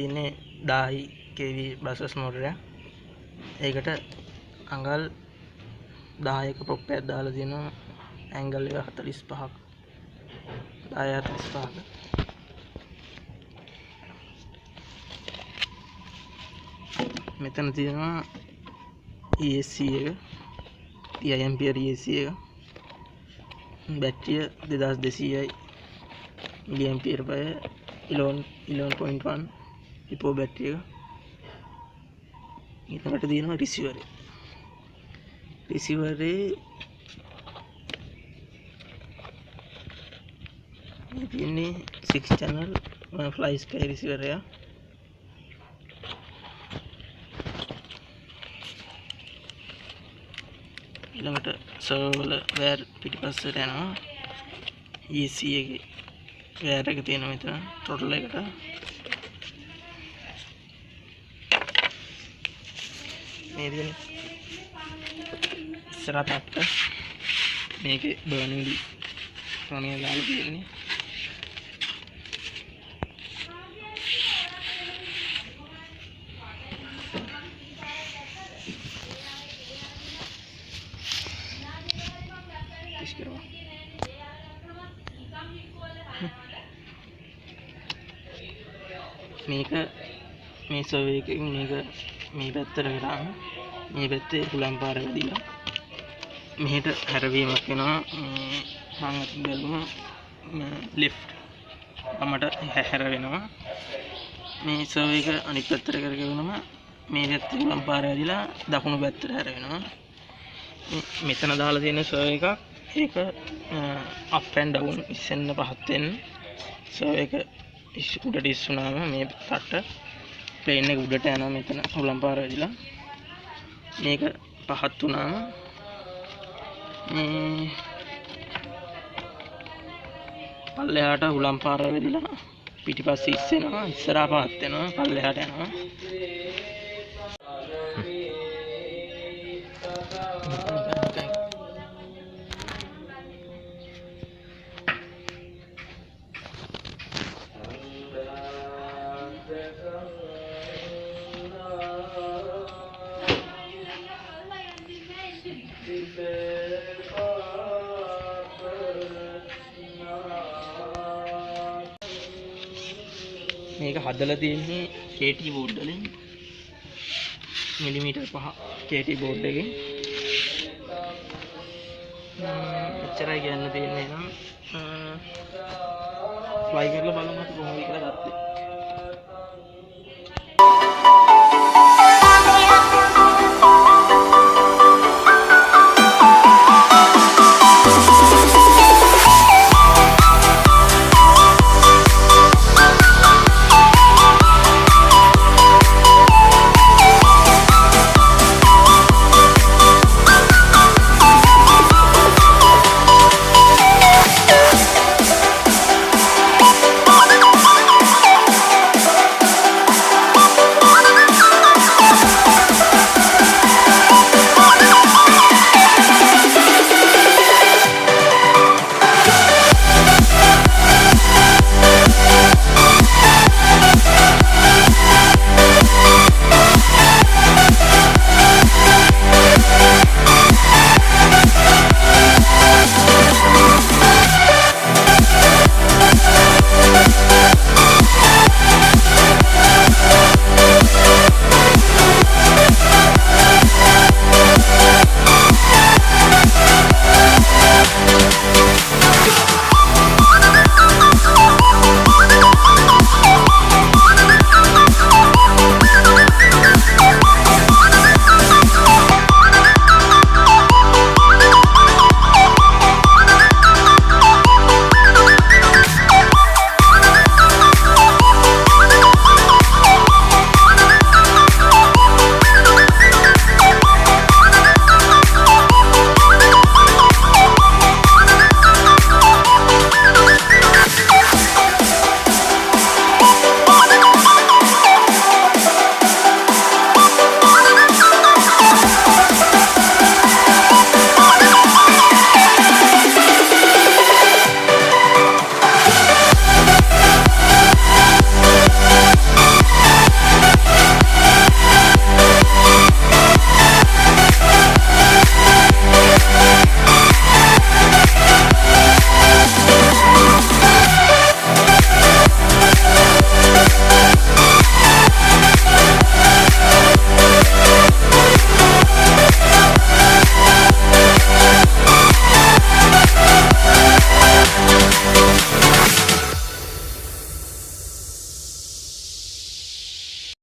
තියෙන්නේ 10 kV බසස් මෝටරයක්. ඒකට අඟල් 10ක prop එකක් දාලා තියෙනවා. ඇන්ගල් එක 45ක්. 10-45ක. මෙතන තියෙනවා ESC එක 30 ampere ESC එක. බැටරිය 2200යි mAh per 11.1 ලිපෝ බැටරි එක. ඊළඟට තියෙනවා රිසීවර් එක. රිසීවරේ මේ තියෙන්නේ 6 channel fly sky රිසීවර් එක. ඊළඟට සර්වර් වල වයර් පිටිපස්සට යනවා. ESC එකේ වයර් එක තියෙනවා මෙතන ටොටල් එකට. මේ තියෙන ඉස්සරහ පැත්ත මේකේ බර්නින් කරණය දාලා තියෙන්නේ. මේක මේ සර්වර් එකකින් මේක මේ පැත්තට කරාම මේ පැත්තේ හුලම් පාර වැදිලා මෙහෙට හැරවීමක් වෙනවා. මම අතින් බැලුවා ලෙෆ්ට් අපමට හැර වෙනවා. මේ සර්වර් එක අනිත් පැත්තට කරගෙනම මේ පැත්තේ හුලම් පාර වැදිලා දකුණු පැත්තට හැර වෙනවා. මෙතන දාලා තියෙන සර්වර් එකක් ඒක අප් ඇන්ඩ් ඩවුන් ඉස්සෙන්න පහත් වෙන්න සර්වර් එක උඩට ඉස්සුනාම මේ පට්ට ප්ලේන් එක උඩට යනවා. මෙතන හුලම් පාර වැදිලා මේක පහත් වුණාම මේ පල්ලෙහාට හුලම් පාර වැදිලා පිටිපස්සේ ඉස්සෙනවා. ඉස්සරහා පහත් වෙනවා. පල්ලෙහාට යනවා. මේක හදලා තියෙන්නේ KT බෝඩ් වලින් මිලිමීටර් 5 KT බෝඩ් එකකින්. එච්චරයි කියන්න තියෙන්නේ නම් ෆ්ලයි කරලා බලමු කොහොමද කියලා ගත්තේ.